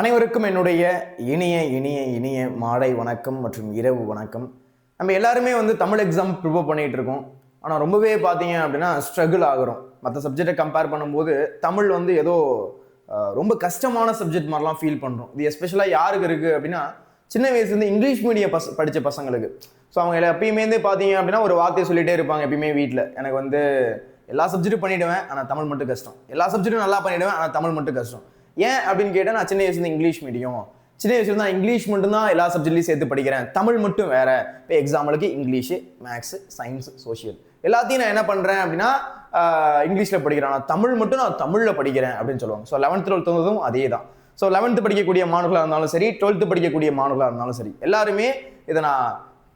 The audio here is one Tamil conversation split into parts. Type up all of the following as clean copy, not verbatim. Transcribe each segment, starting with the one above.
அனைவருக்கும் என்னுடைய இனிய இனிய இனிய மாலை வணக்கம் மற்றும் இரவு வணக்கம். நம்ம எல்லாருமே தமிழ் எக்ஸாம் ப்ரிப்பேர் பண்ணிட்டு இருக்கோம். ஆனால் ரொம்பவே பார்த்தீங்க அப்படின்னா ஸ்ட்ரகிள் ஆகிறோம். மற்ற சப்ஜெக்டை கம்பேர் பண்ணும்போது தமிழ் ஏதோ ரொம்ப கஷ்டமான சப்ஜெக்ட் மாதிரிலாம் ஃபீல் பண்ணுறோம். இது எஸ்பெஷலாக யாருக்கு இருக்குது அப்படின்னா சின்ன வயசுலேருந்து இங்கிலீஷ் மீடியம் படித்த பசங்களுக்கு. ஸோ அவங்க எப்பயுமே பார்த்தீங்க அப்படின்னா ஒரு வார்த்தையை சொல்லிகிட்டே இருப்பாங்க. எப்பயுமே வீட்டில் எனக்கு எல்லா சப்ஜெக்டும் பண்ணிவிடுவேன், ஆனால் தமிழ் மட்டும் கஷ்டம். எல்லா சப்ஜெக்டும் நல்லா பண்ணிவிடுவேன், ஆனால் தமிழ் மட்டும் கஷ்டம். ஏன் அப்படின்னு கேட்டால், நான் சின்ன வயசுல இங்கிலீஷ் மீடியம், சின்ன வயசுல நான் இங்கிலீஷ் மட்டும்தான் எல்லா சப்ஜெக்ட்லையும் சேர்த்து படிக்கிறேன், தமிழ் மட்டும் வேற. இப்போ எக்ஸாம்பிளுக்கு இங்கிலீஷு, மேக்ஸு, சயின்ஸ், சோஷியல் எல்லாத்தையும் நான் என்ன பண்ணுறேன் அப்படின்னா இங்கிலீஷில் படிக்கிறேன், நான் தமிழ் மட்டும் நான் தமிழில் படிக்கிறேன் அப்படின்னு சொல்லுவாங்க. ஸோ 11th 12th அதே தான். ஸோ 11th படிக்கக்கூடிய மாணவர்களாக இருந்தாலும் சரி, 12th படிக்கக்கூடிய மாணவர்களாக இருந்தாலும் சரி, எல்லாருமே இதை நான்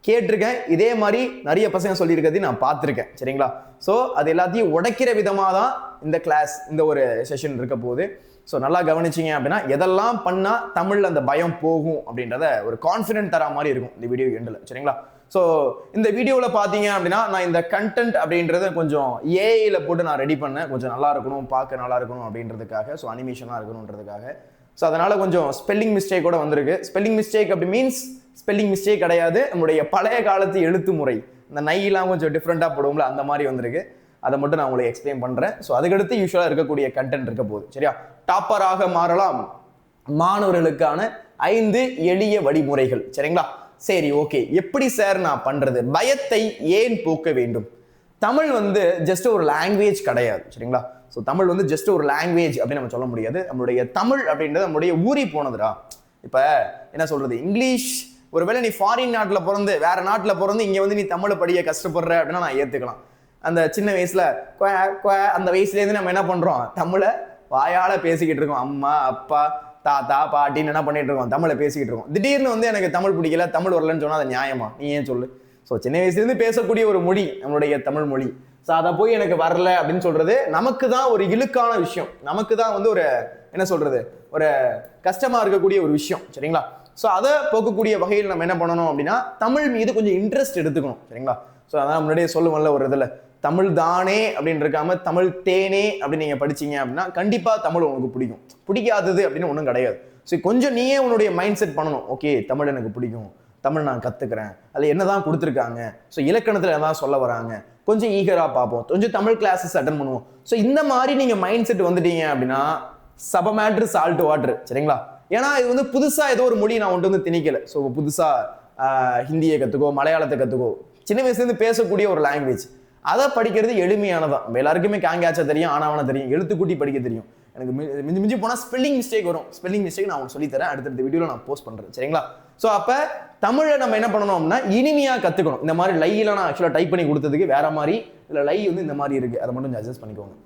கேட்டிருக்கேன். இதே மாதிரி நிறைய பசங்க சொல்லியிருக்கிறதையும் நான் பார்த்துருக்கேன். சரிங்களா? ஸோ அது எல்லாத்தையும் உடைக்கிற விதமாக தான் இந்த கிளாஸ், இந்த ஒரு செஷன் இருக்க போகுது. ஸோ நல்லா கவனிச்சிங்க அப்படின்னா எதெல்லாம் பண்ணால் தமிழில் அந்த பயம் போகும் அப்படின்றத ஒரு கான்ஃபிடென்ட் தர மாதிரி இருக்கும் இந்த வீடியோ எண்டில். சரிங்களா? ஸோ இந்த வீடியோவில் பார்த்தீங்க அப்படின்னா நான் இந்த கண்டென்ட் அப்படின்றத கொஞ்சம் ஏஐயில் போட்டு நான் ரெடி பண்ணேன். கொஞ்சம் நல்லா இருக்கணும், பார்க்க நல்லா இருக்கணும் அப்படின்றதுக்காக. ஸோ அனிமேஷனாக இருக்கணுன்றதுக்காக. ஸோ அதனால் கொஞ்சம் ஸ்பெல்லிங் மிஸ்டேக்கோட வந்திருக்கு. ஸ்பெல்லிங் மிஸ்டேக் அப்படி மீன்ஸ் ஸ்பெல்லிங் மிஸ்டேக் கிடையாது, நம்மளுடைய பழைய காலத்து எழுத்து முறை, இந்த நையெல்லாம் கொஞ்சம் டிஃப்ரெண்ட்டாக போடுவோம்ல, அந்த மாதிரி வந்திருக்கு. அதை மட்டும் நான் உங்களுக்கு எக்ஸ்பிளைன் பண்ணுறேன். ஸோ அதுக்கடுத்து யூஸ்வலாக இருக்கக்கூடிய கண்டென்ட் இருக்க போகுது. சரியா? டாப்பராக மாறலாம் மாணவர்களுக்கான 5 எளிய வழிமுறைகள். சரிங்களா? சரி, ஓகே. எப்படி சார் நான் பண்றது? பயத்தை ஏன் போக்க வேண்டும்? தமிழ் ஜஸ்ட் ஒரு லாங்குவேஜ் கிடையாது. சரிங்களா? ஸோ தமிழ் ஜஸ்ட் ஒரு லாங்குவேஜ் அப்படின்னு நம்ம சொல்ல முடியாது. நம்மளுடைய தமிழ் அப்படின்றது நம்மளுடைய ஊறி போனதுடா. இப்போ என்ன சொல்றது, இங்கிலீஷ் ஒருவேளை நீ ஃபாரின் நாட்டில் பிறந்து வேற நாட்டில் பிறந்து இங்கே நீ தமிழை படிக்க கஷ்டப்படுற அப்படின்னா நான் ஏற்றுக்கலாம். அந்த சின்ன வயசுல அந்த வயசுலேருந்து நம்ம என்ன பண்றோம், தமிழை வாயால பேசிக்கிட்டு இருக்கோம். அம்மா, அப்பா, தாத்தா, பாட்டின்னு என்ன பண்ணிட்டு இருக்கோம், தமிழை பேசிக்கிட்டு இருக்கோம். திடீர்னு எனக்கு தமிழ் பிடிக்கல, தமிழ் வரலன்னு சொன்னா அது நியாயமா? நீ ஏன் சொல்லு. ஸோ சின்ன வயசுலேருந்து பேசக்கூடிய ஒரு மொழி நம்மளுடைய தமிழ் மொழி. ஸோ அதை போய் எனக்கு வரல அப்படின்னு சொல்றது நமக்கு தான் ஒரு இழுக்கான விஷயம். நமக்கு தான் ஒரு என்ன சொல்றது, ஒரு கஷ்டமா இருக்கக்கூடிய ஒரு விஷயம். சரிங்களா? ஸோ அதை போக்கக்கூடிய வகையில் நம்ம என்ன பண்ணணும் அப்படின்னா தமிழ் மீது கொஞ்சம் இன்ட்ரெஸ்ட் எடுத்துக்கணும். சரிங்களா? ஸோ அதான் முன்னாடியே சொல்லுவோம்ல ஒரு இதில், தமிழ் தானே அப்படின்னு இருக்காம தமிழ் தேனே அப்படின்னு நீங்க படிச்சீங்க அப்படின்னா கண்டிப்பா தமிழ் உங்களுக்கு பிடிக்கும். பிடிக்காதது அப்படின்னு ஒன்றும் கிடையாது. ஸோ கொஞ்சம் நீயே உன்னுடைய மைண்ட் செட் பண்ணணும். ஓகே, தமிழ் எனக்கு பிடிக்கும், தமிழ் நான் கத்துக்கிறேன், அதில் என்னதான் கொடுத்துருக்காங்க, ஸோ இலக்கணத்தில் என்னதான் சொல்ல வராங்க, கொஞ்சம் ஈகரா பார்ப்போம், கொஞ்சம் தமிழ் கிளாஸஸ் அட்டன் பண்ணுவோம். ஸோ இந்த மாதிரி நீங்க மைண்ட் செட் வந்துட்டீங்க அப்படின்னா சப மேட்ரு சால்ட் வாட்டர். சரிங்களா? ஏன்னா இது புதுசா ஏதோ ஒரு மொழி நான் திணிக்கல. ஸோ புதுசா ஹிந்தியை கத்துக்கோ, மலையாளத்தை கத்துக்கோ, சின்ன வயசுலேருந்து பேசக்கூடிய ஒரு லாங்குவேஜ், அதை படிக்கிறது எளிமையானதான். நம்ம எல்லாருக்குமே காங்காச்சா தெரியும், ஆனாவனா தெரியும், எழுத்துக்கூட்டி படிக்க தெரியும். எனக்கு மிஞ்சி மிஞ்சி போனால் ஸ்பெல்லிங் மிஸ்டேக் வரும். ஸ்பெல்லிங் மிஸ்டேக் நான் உங்களுக்கு சொல்லித்தரேன், அடுத்தடுத்த வீடியோவில் நான் போஸ்ட் பண்ணுறேன். சரிங்களா? ஸோ அப்போ தமிழை நம்ம என்ன பண்ணணும் அப்படின்னா இனிமையாக கற்றுக்கணும். இந்த மாதிரி லையெல்லாம் நான் ஆக்சுவலாக டைப் பண்ணி கொடுத்ததுக்கு வேற மாதிரி இதில் லை இந்த மாதிரி இருக்குது, அதை மட்டும் அட்ஜஸ்ட் பண்ணிக்கோங்க.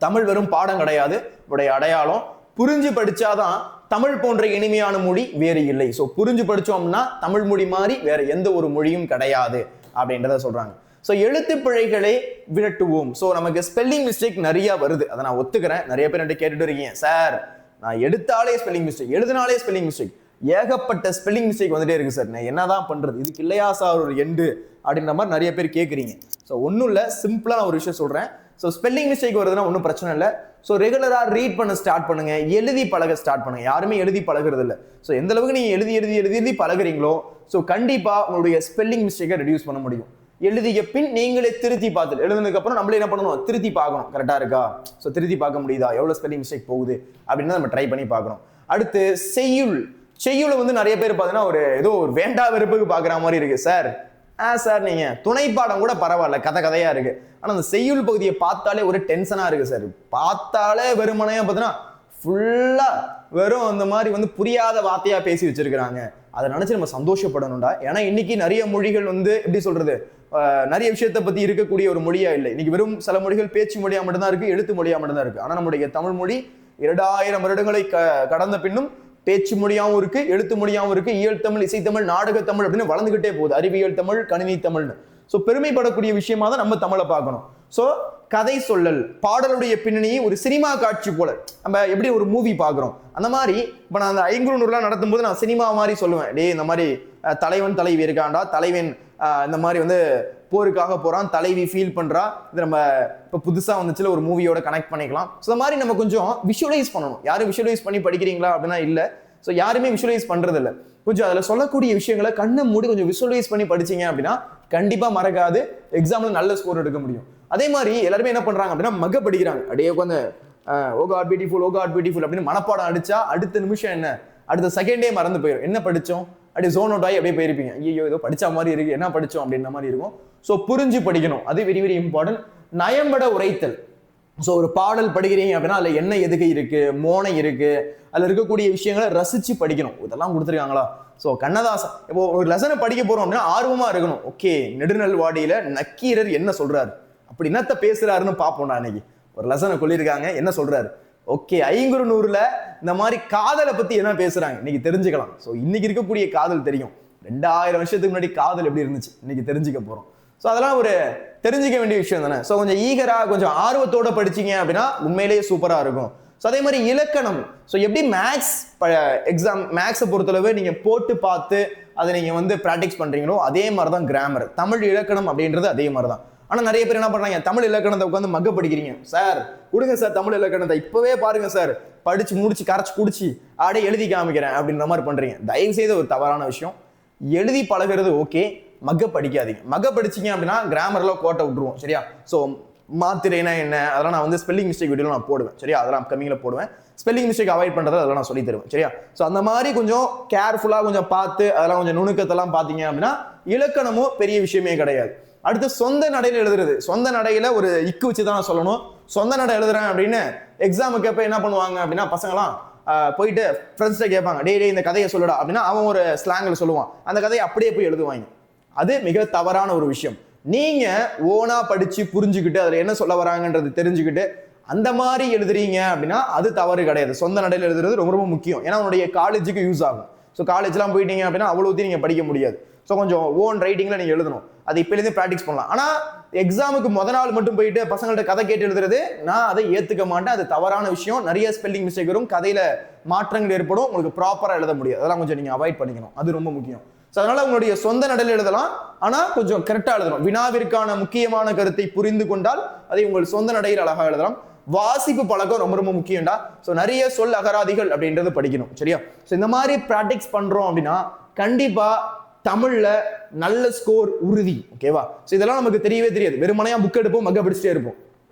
தமிழ் வெறும் பாடம் கிடையாது, உடைய அடையாளம். புரிஞ்சு படிச்சாதான் தமிழ் போன்ற இனிமையான மொழி வேறு இல்லை. ஸோ புரிஞ்சு படித்தோம்னா தமிழ் மொழி மாதிரி வேற எந்த ஒரு மொழியும் கிடையாது அப்படின்றத சொல்றாங்க. ஸோ எழுத்து பிழைகளை விரட்டுவோம். ஸோ நமக்கு ஸ்பெல்லிங் மிஸ்டேக் நிறைய வருது, அதை நான் ஒத்துக்கிறேன். நிறைய பேர் என்கிட்ட கேட்டுட்டு இருக்கீங்க, சார் நான் எடுத்தாலே ஸ்பெல்லிங் மிஸ்டேக், எழுதினாலே ஸ்பெல்லிங் மிஸ்டேக், ஏகப்பட்ட ஸ்பெல்லிங் மிஸ்டேக் வந்துட்டே இருக்கு சார், நான் என்னதான் பண்றது, இதுக்கு இல்லையா சார் ஒரு எண்டு அப்படின்ற மாதிரி நிறைய பேர் கேட்குறீங்க. ஸோ ஒன்றும் இல்லை, சிம்பிளாக நான் ஒரு விஷயம் சொல்கிறேன். ஸோ ஸ்பெல்லிங் மிஸ்டேக் வருதுன்னா ஒன்றும் பிரச்சனை இல்லை. ஸோ ரெகுலராக ரீட் பண்ண ஸ்டார்ட் பண்ணுங்க, எழுதி பழக ஸ்டார்ட் பண்ணுங்க. யாருமே எழுதி பழகிறது இல்லை. ஸோ எந்த அளவுக்கு நீங்கள் எழுதி பழகுறீங்களோ ஸோ கண்டிப்பாக உங்களுடைய ஸ்பெல்லிங் மிஸ்டேக்கை ரெடியூஸ் பண்ண முடியும். எழுதிய பின் நீங்களே திருத்தி பார்த்துட்டு எழுதுனதுக்கு அப்புறம் நம்மளே என்ன பண்ணணும், திருத்தி பார்க்கணும், கரெக்டாக இருக்கா, ஸோ திருத்தி பார்க்க முடியுதா, எவ்வளோ ஸ்பெல்லிங் மிஸ்டேக் போகுது அப்படின்னு நம்ம ட்ரை பண்ணி பார்க்கணும். அடுத்து செய்யுளை நிறைய பேர் பார்த்தீங்கன்னா ஏதோ ஒரு வேண்டா வெறுப்புக்கு பார்க்குற மாதிரி இருக்கு. சார் சார் நீங்க துணைப்பாடம் கூட பரவாயில்ல, கதையா இருக்கு, ஆனா அந்த செய்யுள் பகுதியை பார்த்தாலே ஒரு டென்ஷனா இருக்கு சார். பார்த்தாலே வெறுமனையா பார்த்தீங்கன்னா ஃபுல்லா வெறும் அந்த மாதிரி புரியாத வார்த்தையா பேசி வச்சிருக்கிறாங்க. அதை நினைச்சு நம்ம சந்தோஷப்படணும்டா. ஏன்னா இன்னைக்கு நிறைய மொழிகள் எப்படி சொல்றது, நிறைய விஷயத்தை பத்தி இருக்கக்கூடிய ஒரு மொழியா இல்லை. இன்னைக்கு வெறும் சில மொழிகள் பேச்சு மொழியா மட்டும்தான் இருக்கு, எழுத்து மொழியா மட்டும்தான் இருக்கு. ஆனா நம்முடைய தமிழ் மொழி 2000 வருடங்களை கடந்த பின்னும் பேச்சு மொழியாவும் இருக்கு, எழுத்து மொழியாவும் இருக்கு, இயல் தமிழ், இசைத்தமிழ், நாடக தமிழ் அப்படின்னு வளர்ந்துகிட்டே போகுது, அறிவியல் தமிழ், கணினி தமிழ்னு. ஸோ பெருமைப்படக்கூடிய விஷயமா தான் நம்ம தமிழை பார்க்கணும். ஸோ கதை சொல்லல், பாடலுடைய பின்னணியை ஒரு சினிமா காட்சி போல நம்ம எப்படி ஒரு மூவி பார்க்குறோம் அந்த மாதிரி. இப்போ நான் அந்த 500 நடத்தும் போது நான் சினிமா மாதிரி சொல்லுவேன், டே இந்த மாதிரி தலைவன் தலைவி இருக்காண்டா, தலைவன் இந்த மாதிரி போருக்காக போறான், தலைவி ஃபீல் பண்றா. இது நம்ம இப்போ புதுசாக வந்துச்சுல ஒரு மூவியோட கனெக்ட் பண்ணிக்கலாம். ஸோ இந்த மாதிரி நம்ம கொஞ்சம் விஷுவலைஸ் பண்ணணும். யாரும் விஷுவலைஸ் பண்ணி படிக்கிறீங்களா அப்படின்னா இல்லை. ஸோ யாருமே விஷுவலைஸ் பண்றது இல்லை. கொஞ்சம் அதில் சொல்லக்கூடிய விஷயங்களை கண்ணை மூடி கொஞ்சம் விஷுவலைஸ் பண்ணி படிச்சீங்க அப்படின்னா கண்டிப்பா மறக்காது, எக்ஸாம்ல நல்ல ஸ்கோர் எடுக்க முடியும். அதே மாதிரி எல்லாருமே என்ன பண்றாங்க அப்படின்னா மக படிக்கிறாங்க. அப்படியே உட்காந்து ஓ காட் பியூட்டிஃபுல், ஓ காட் பியூட்டிஃபுல் அப்படின்னு மனப்பாடம் அடிச்சா அடுத்த நிமிஷம் என்ன, அடுத்த செகண்டே மறந்து போயிடும். என்ன படிச்சோம் அப்படியே ஜோன் அவுட் ஆகி அப்படியே போயிருப்பீங்க. ஐயோ ஏதோ படிச்ச மாதிரி இருக்கு, என்ன படிச்சோம் அப்படின்ற மாதிரி இருக்கும். ஸோ புரிஞ்சு படிக்கணும், அது வெரி வெரி இம்பார்ட்டன்ட். நயம்பட உரைத்தல். ஸோ ஒரு பாடல் படிக்கிறீங்க அப்படின்னா அதில் என்ன எதுகை இருக்கு, மோனை இருக்கு, அதில் இருக்கக்கூடிய விஷயங்களை ரசிச்சு படிக்கணும். இதெல்லாம் கொடுத்துருக்காங்களா? ஸோ கண்ணதாசன் இப்போ ஒரு லெசனை படிக்க போறோம் அப்படின்னா ஆர்வமா இருக்கணும். ஓகே, நெடுநல்வாடியில நக்கீரர் என்ன சொல்றாரு, அப்படி என்னத்த பேசுறாருன்னு பார்ப்போம். நான் இன்னைக்கு ஒரு லெசனை சொல்லியிருக்காங்க, என்ன சொல்றாரு. ஓகே, ஐங்குறுநூறுல இந்த மாதிரி காதலை பத்தி என்ன பேசுறாங்க இன்னைக்கு தெரிஞ்சுக்கலாம். ஸோ இன்னைக்கு இருக்கக்கூடிய காதல் தெரியும், 2000 வருஷத்துக்கு முன்னாடி காதல் எப்படி இருந்துச்சு இன்னைக்கு தெரிஞ்சுக்க போறோம். ஸோ அதெல்லாம் ஒரு தெரிஞ்சிக்க வேண்டிய விஷயம் தானே. ஸோ கொஞ்சம் ஈகரா கொஞ்சம் ஆர்வத்தோட படிச்சீங்க அப்படின்னா உண்மையிலேயே சூப்பரா இருக்கும். ஸோ அதே மாதிரி இலக்கணம். ஸோ எப்படி மேக்ஸ் எக்ஸாம், மேக்ஸை பொறுத்தளவு நீங்க போட்டு பார்த்து அதை நீங்க வந்து ப்ராக்டிஸ் பண்றீங்களோ அதே மாதிரி தான் கிராமர், தமிழ் இலக்கணம் அப்படின்றது அதே மாதிரி தான். ஆனா நிறைய பேர் என்ன பண்றாங்க, தமிழ் இலக்கணத்தை உட்காந்து மக்க படிக்கிறீங்க. சார் கொடுங்க சார் தமிழ் இலக்கணத்தை இப்பவே பாருங்க சார், படிச்சு முடிச்சு கரைச்சு குடிச்சு அப்படியே எழுதி காமிக்கிறேன் அப்படின்ற மாதிரி பண்றீங்க. தயவு செய்த ஒரு தவறான விஷயம். எழுதி பழகிறது ஓகே, மக்க படிக்காதீங்க. மக்க படிச்சீங்க அப்படின்னா கிராமர்ல கோட்டை விட்டுருவோம். சரியா? ஸோ மாத்திரைனா என்ன அதெல்லாம் நான் வந்து ஸ்பெல்லிங் மிஸ்டேக் வீடியோ நான் போடுவேன். சரியா? அதெல்லாம் கம்மியில் போடுவேன். ஸ்பெல்லிங் மிஸ்டேக் அவாய்ட் பண்றது அதெல்லாம் நான் சொல்லி தருவேன். சரியா? ஸோ அந்த மாதிரி கொஞ்சம் கேர்ஃபுல்லா கொஞ்சம் பார்த்து அதெல்லாம் கொஞ்சம் நுணுக்கத்தெல்லாம் பார்த்தீங்க அப்படின்னா இலக்கணமும் பெரிய விஷயமே கிடையாது. அடுத்து சொந்த நடையில எழுதுறது. சொந்த நடையில ஒரு இக்கு வச்சு தான் சொல்லணும். சொந்த நடை எழுதுறேன் அப்படின்னு எக்ஸாமுக்கு எப்ப என்ன பண்ணுவாங்க அப்படின்னா பசங்களாம் போயிட்டு ஃப்ரெண்ட்ஸ்ட கேட்பாங்க, டே இந்த கதையை சொல்லுடா அப்படின்னா அவன் ஒரு ஸ்லாங்ல சொல்லுவான், அந்த கதையை அப்படியே போய் எழுதுவாங்க. அது மிக தவறான ஒரு விஷயம். நீங்க ஓனா படிச்சு புரிஞ்சுக்கிட்டு அதுல என்ன சொல்ல வராங்கன்றது தெரிஞ்சுக்கிட்டு அந்த மாதிரி எழுதுறீங்க அப்படின்னா அது தவறு கிடையாது. சொந்த நடையில் எழுதுறது ரொம்ப ரொம்ப முக்கியம். ஏன்னா உன்னுடைய காலேஜுக்கு யூஸ் ஆகும். ஸோ காலேஜ்லாம் போயிட்டீங்க அப்படின்னா அவ்வளோத்தையும் நீங்க படிக்க முடியாது. ஸோ கொஞ்சம் ஓன் ரைட்டிங்ல நீங்க எழுதணும். அது இப்போலேருந்து ப்ராக்டிஸ் பண்ணலாம். ஆனா எக்ஸாமுக்கு நாள் மட்டும் போயிட்டு பசங்கள்ட்ட கதை கேட்டு எழுதுறது நான் அதை ஏத்துக்க மாட்டேன். அது தவறான விஷயம். நிறைய ஸ்பெல்லிங் மிஸ்டேக் வரும், கதையில மாற்றங்கள் ஏற்படும், உங்களுக்கு ப்ராப்பரா எழுத முடியாது. அதெல்லாம் கொஞ்சம் நீங்க அவாய்ட் பண்ணிக்கணும். அது ரொம்ப முக்கியம். அதனால உங்களுடைய சொந்த நடையில் எழுதலாம், ஆனா கொஞ்சம் கரெக்டா எழுதணும். வினாவிற்கான முக்கியமான கருத்தை புரிந்து கொண்டால் அதை உங்கள் சொந்த நடையில் அழகா எழுதலாம். வாசிப்பு பழக்கம் ரொம்ப ரொம்ப முக்கியம்டா. ஸோ நிறைய சொல் அகராதிகள் அப்படின்றது படிக்கணும். சரியா? ஸோ இந்த மாதிரி ப்ராக்டிஸ் பண்றோம் அப்படின்னா கண்டிப்பா தமிழ்ல நல்ல ஸ்கோர் உறுதி. ஓகேவா? ஸோ இதெல்லாம் நமக்கு தெரியவே தெரியாது. வெறுமனையா புக் எடுப்போம், மக்க படிச்சுட்டே இருப்போம்.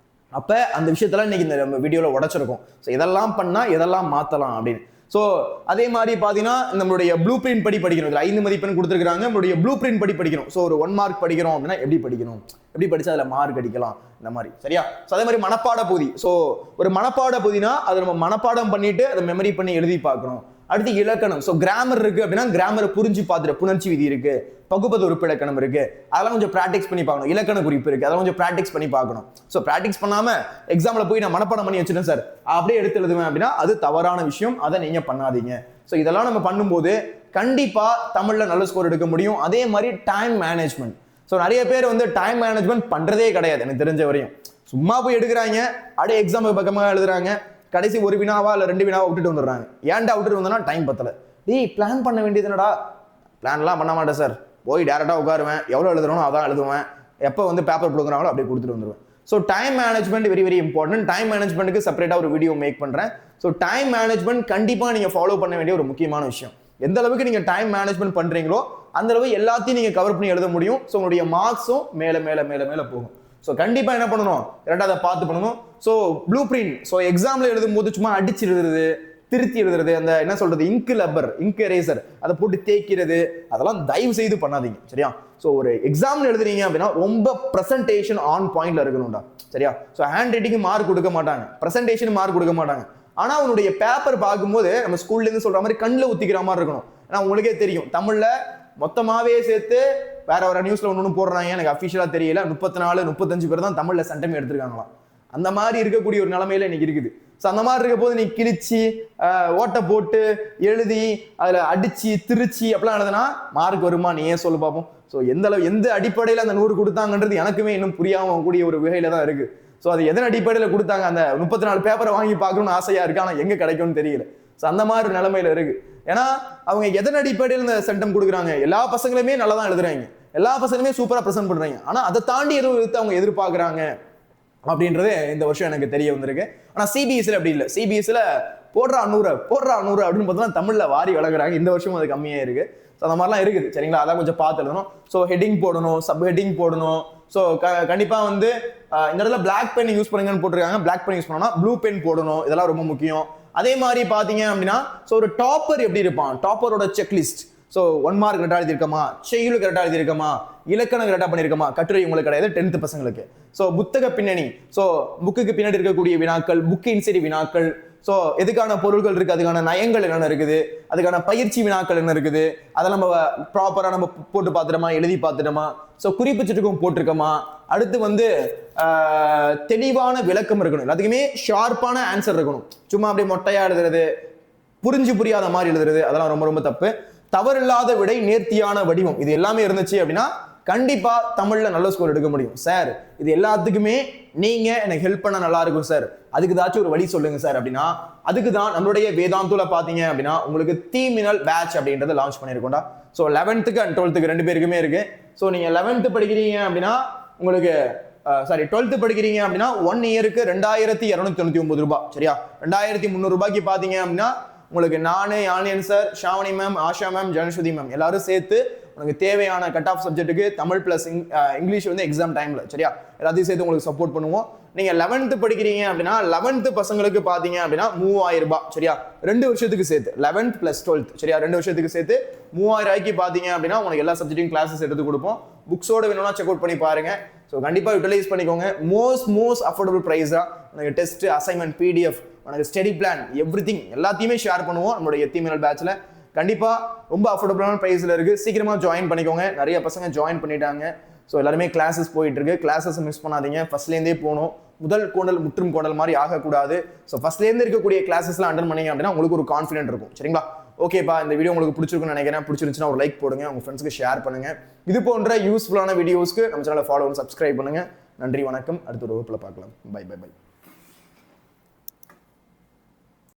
அப்ப அந்த விஷயத்தெல்லாம் இன்னைக்கு இந்த வீடியோல உடைச்சிருக்கோம். ஸோ இதெல்லாம் பண்ணா இதெல்லாம் மாத்தலாம் அப்படின்னு. ஸோ அதே மாதிரி பார்த்தீங்கன்னா நம்மளுடைய ப்ளூ பிரிண்ட் படி படிக்கணும். இதில் 5 மதிப்பெண் கொடுத்துருக்காங்க. நம்மளுடைய ப்ளூ பிரிண்ட் படி படிக்கணும். ஸோ ஒரு 1 மார்க் படிக்கிறோம் அப்படின்னா எப்படி படிக்கணும், எப்படி படிச்சா அதில் மார்க் அடிக்கலாம், இந்த மாதிரி. சரியா? ஸோ அதே மாதிரி மனப்பாட பகுதி. ஸோ ஒரு மனப்பாட பகுதினா அதை நம்ம மனப்பாடம் பண்ணிட்டு அதை மெமரி பண்ணி எழுதி பார்க்கணும். அடுத்து இலக்கணம். ஸோ கிராமர் இருக்கு அப்படின்னா கிராமரை புரிஞ்சு பார்த்துட்டு, புணர்ச்சி விதி இருக்கு, பகுப்பது உறுப்பு இலக்கணம் இருக்கு, அதெல்லாம் கொஞ்சம் ப்ராக்டிஸ் பண்ணி பார்க்கணும். இலக்கண குறிப்பு இருக்கு, அதெல்லாம் கொஞ்சம் ப்ராக்டிஸ் பண்ணி பார்க்கணும். ஸோ ப்ராக்டிஸ் பண்ணாம எக்ஸாம்ல போய் நான் மனப்பாடம் பண்ணி வச்சுட்டேன் சார் அப்படியே எடுத்து எழுதுவேன் அப்படின்னா அது தவறான விஷயம். அதை நீங்க பண்ணாதீங்க. ஸோ இதெல்லாம் நம்ம பண்ணும்போது கண்டிப்பா தமிழ்ல நல்ல ஸ்கோர் எடுக்க முடியும். அதே மாதிரி டைம் மேனேஜ்மெண்ட். ஸோ நிறைய பேர் வந்து டைம் மேனேஜ்மெண்ட் பண்றதே கிடையாது எனக்கு தெரிஞ்ச வரையும். சும்மா போய் எடுக்கிறாங்க, அப்படியே எக்ஸாமுக்கு பக்கமாக எழுதுறாங்க, கடைசி ஒரு வினாவா இல்லை 2 வினாவா விட்டுட்டு வந்துடுறாங்க. ஏன்டா விட்டுட்டு வந்தோன்னா டைம் பத்தல. பிளான் பண்ண வேண்டியது என்னடா? பிளான்லாம் பண்ண மாட்டேன் சார், போய் டேரெக்டாக உட்காருவேன், எவ்வளோ எழுதுறனோ அதான் எழுதுவேன், எப்போ வந்து பேப்பர் கொடுக்குறாங்களோ அப்படியே கொடுத்துட்டு வந்துடுவேன். So time management very very important. Time மேனேஜ்மெண்ட்டுக்கு செப்பரேட்டாக ஒரு வீடியோ மேக் பண்ணுறேன். ஸோ டைம் மேனேஜ்மெண்ட் கண்டிப்பாக நீங்கள் ஃபாலோ பண்ண வேண்டிய ஒரு முக்கியமான விஷயம். எந்த அளவுக்கு நீங்கள் டைம் மேனேஜ்மெண்ட் பண்ணுறீங்களோ அந்த அளவு எல்லாத்தையும் நீங்கள் கவர் பண்ணி எழுத முடியும். ஸோ உங்களுடைய மார்க்ஸும் மேலே மேலே மேலே மேலே போகும். ஸோ கண்டிப்பாக என்ன பண்ணணும், ரெண்டாவது பார்த்து பண்ணணும். So blue print. ஸோ எக்ஸாமில் எழுதும்போது சும்மா அடிச்சு எழுதுறது, திருத்தி எழுதுறது, அந்த என்ன சொல்றது இங்கு லப்பர், இங்கு எரேசர் அதை போட்டு தேய்க்கிறது, அதெல்லாம் தயவு செய்து பண்ணாதீங்க. சரியா? ஸோ ஒரு எக்ஸாம்ல எழுதுறீங்க அப்படின்னா ரொம்ப ப்ரெசன்டேஷன் ஆன் பாயிண்ட்ல இருக்கணும்டா. சரியா? ஸோ ஹேண்ட் ரைட்டிங் மார்க் கொடுக்க மாட்டாங்க, ப்ரெசன்டேஷன் மார்க் கொடுக்க மாட்டாங்க. ஆனா உன்னுடைய பேப்பர் பார்க்கும்போது நம்ம ஸ்கூல்ல இருந்து சொல்ற மாதிரி கண்ணில் ஊத்திக்கிற மாதிரி இருக்கணும். ஏன்னா உங்களுக்கே தெரியும் தமிழ்ல மொத்தமாவே சேர்த்து வேற நியூஸ்ல ஒன்று போடுறாங்க, எனக்கு அஃபிஷியலா தெரியல, 34 35 பேர் தான் தமிழ்ல சென்டமே எடுத்திருக்காங்களாம். அந்த மாதிரி இருக்கக்கூடிய ஒரு நிலைமையில இன்னைக்கு இருக்குது. ஸோ அந்த மாதிரி இருக்க போது நீ கிழிச்சு ஓட்டை போட்டு எழுதி அதில் அடிச்சு திருச்சி அப்படிலாம் எழுதுனா மார்க் வருமா? நீ ஏன் சொல்லு பார்ப்போம். ஸோ எந்த அடிப்படையில் அந்த 100 கொடுத்தாங்கன்றது எனக்குமே இன்னும் புரியாம கூடிய ஒரு வகையில தான் இருக்கு. ஸோ அது எதன் அடிப்படையில் கொடுத்தாங்க? அந்த 34 பேப்பரை வாங்கி பார்க்கணும்னு ஆசையா இருக்கு, ஆனால் எங்க கிடைக்கும்னு தெரியல. ஸோ அந்த மாதிரி நிலைமையில இருக்கு. ஏன்னா அவங்க எதன் அடிப்படையில் இந்த சென்டம் கொடுக்குறாங்க? எல்லா பசங்களுமே நல்லா தான் எழுதுறாங்க. எல்லா பசங்களுமே சூப்பரா ப்ரெசென்ட் பண்றாங்க. ஆனா அதை தாண்டி ஏதோ அவங்க எதிர்பார்க்கறாங்க அப்படின்றது இந்த வருஷம் எனக்கு தெரிய வந்திருக்கு. ஆனா சிபிஎஸ்சில அப்படி இல்லை. சிபிஎஸ்சில போடுறா 100 அப்படின்னு பார்த்தா தமிழ்ல வாரி வளர்க்குறாங்க. இந்த வருஷமும் அது கம்மியா இருக்கு. ஸோ அந்த மாதிரிலாம் இருக்குது சரிங்களா. அதான் கொஞ்சம் பார்த்து எழுதணும். ஸோ ஹெட்டிங் போடணும், சப் ஹெட்டிங் போடணும். ஸோ கண்டிப்பா வந்து இந்த இடத்துல பிளாக் பென் யூஸ் பண்ணுங்கன்னு போட்டிருக்காங்க. பிளாக் பென் யூஸ் பண்ணோம்னா ப்ளூ பென் போடணும். இதெல்லாம் ரொம்ப முக்கியம். அதே மாதிரி பாத்தீங்க அப்படின்னா ஸோ ஒரு டாப்பர் எப்படி இருப்பான், டாப்பரோட செக்லிஸ்ட். ஸோ 1 மார்க் கரெக்டாக எழுதியிருக்கமா, செய்யுள் கரெக்டாக எழுதியிருக்கமா, இலக்கணம் கரெக்டாக பண்ணியிருக்கமா, கட்டுரை உங்களுக்கு கிடையாது 10th பசங்களுக்கு. ஸோ புத்தக பின்னணி, ஸோ புக்குக்கு பின்னாடி இருக்கக்கூடிய வினாக்கள், புக் இன்சைட் வினாக்கள், ஸோ எதுக்கான பொருள்கள் இருக்கு, அதுக்கான நயங்கள் என்னென்ன இருக்குது, அதுக்கான பயிற்சி வினாக்கள் என்ன இருக்குது, அதை நம்ம ப்ராப்பரா நம்ம போட்டு பார்த்துட்டோமா, எழுதி பார்த்துட்டோமா, ஸோ குறிப்பு சட்டுக்கும் போட்டிருக்கோமா. அடுத்து வந்து தெளிவான விளக்கம் இருக்கணும். எல்லாத்துக்குமே ஷார்ப்பான ஆன்சர் இருக்கணும். சும்மா அப்படியே மொட்டையா எழுதுறது, புரியாத மாதிரி எழுதுறது, அதெல்லாம் ரொம்ப ரொம்ப தப்பு. தவறில்லாத விடை, நேர்த்தியான வடிவம், இது எல்லாமே இருந்துச்சு அப்படின்னா கண்டிப்பா தமிழ்ல நல்ல ஸ்கோர் எடுக்க முடியும். சார் இது எல்லாத்துக்குமே நீங்க எனக்கு ஹெல்ப் பண்ண நல்லா இருக்கும் சார், அதுக்கு ஏதாச்சும் ஒரு வழி சொல்லுங்க சார் அப்படின்னா, அதுக்கு தான் நம்மளுடைய வேதாந்தூல பாத்தீங்க அப்படின்னா உங்களுக்கு தீமினல் பேட்ச் அப்படின்றத லான்ச் பண்ணிருக்கோம்டா. ஸோ 11th and 12th 2 பேருக்குமே இருக்கு. ஸோ நீங்க 11th படிக்கிறீங்க அப்படின்னா உங்களுக்கு 12th படிக்கிறீங்க அப்படின்னா 1 இயருக்கு 2299 ரூபாய் சரியா. 2300 ரூபாய்க்கு பாத்தீங்க அப்படின்னா உங்களுக்கு நானு, யானியன் sir, Shavani ma'am, Asha ma'am, ஜனஸ்வதி மேம் எல்லாரும் சேர்த்து உங்களுக்கு தேவையான கட் ஆஃப் சப்ஜெக்ட்டுக்கு தமிழ் பிளஸ் இங்கிலீஷ் வந்து எக்ஸாம் டைம்ல சரியா எல்லாத்தையும் சேர்த்து உங்களுக்கு சப்போர்ட் பண்ணுவோம். நீங்க 11th படிக்கிறீங்க அப்படின்னா 11th பசங்களுக்கு பாத்தீங்க அப்படின்னா 3000 ரூபாய் சரியா, 2 வருஷத்துக்கு சேர்த்து 11th + 12th சரியா, 2 வருஷத்துக்கு சேர்த்து 3000 ரூபாய்க்கு பாத்தீங்க அப்படின்னா உங்களுக்கு எல்லா சப்ஜெக்ட்டையும் கிளாஸஸ் எடுத்து கொடுப்போம். புக்ஸோட வேணும்னா செக் அவுட் பண்ணி பாருங்க. ஸோ கண்டிப்பா யூட்டிலைஸ் பண்ணிக்கோங்க. மோஸ்ட் அஃபோர்டபுள் ப்ரைஸா உனக்கு டெஸ்ட், அசைன்மெண்ட், பிடிஎஃப், உனக்கு ஸ்டடி பிளான், எவ்ரிதிங் எல்லாத்தையுமே ஷேர் பண்ணுவோம் நம்மளுடைய தீமினல் பேட்ச்ல. கண்டிப்பா ரொம்ப அஃபோர்டபுளான பிரைஸ்ல இருக்கு. சீக்கிரமா ஜாயின் பண்ணிக்கோங்க. நிறைய பசங்க ஜாயின் பண்ணிட்டாங்க. ஸோ எல்லாருமே கிளாஸஸ் போயிட்டு இருக்கு. கிளாஸஸ் மிஸ் பண்ணாதீங்க. ஃபர்ஸ்ட்லேருந்தே போகணும். முதல் கோணல் முற்றும் கோணல் மாதிரி ஆகக்கூடாது. ஸோ ஃபர்ஸ்ட்லேருந்து இருக்கக்கூடிய கிளாஸஸ்லாம் அட்டன் பண்ணீங்க அப்படின்னா உங்களுக்கு ஒரு கான்ஃபிடென்ட் இருக்கும் சரிங்களா. ஓகேப்பா, இந்த வீடியோ உங்களுக்கு பிடிச்சிருக்குன்னு நினைக்கிறேன். பிடிச்சிருந்துச்சுன்னா ஒரு லைக் போடுங்க, உங்க ஃப்ரெண்ட்ஸ்க்கு ஷேர் பண்ணுங்க. இது போன்ற யூஸ்ஃபுல்லான வீடியோஸ்க்கு நம்ம சேனலை ஃபாலோ, சப்ஸ்கிரைப் பண்ணுங்க. நன்றி, வணக்கம். அடுத்த ஒரு வகுப்புல பார்க்கலாம். பை.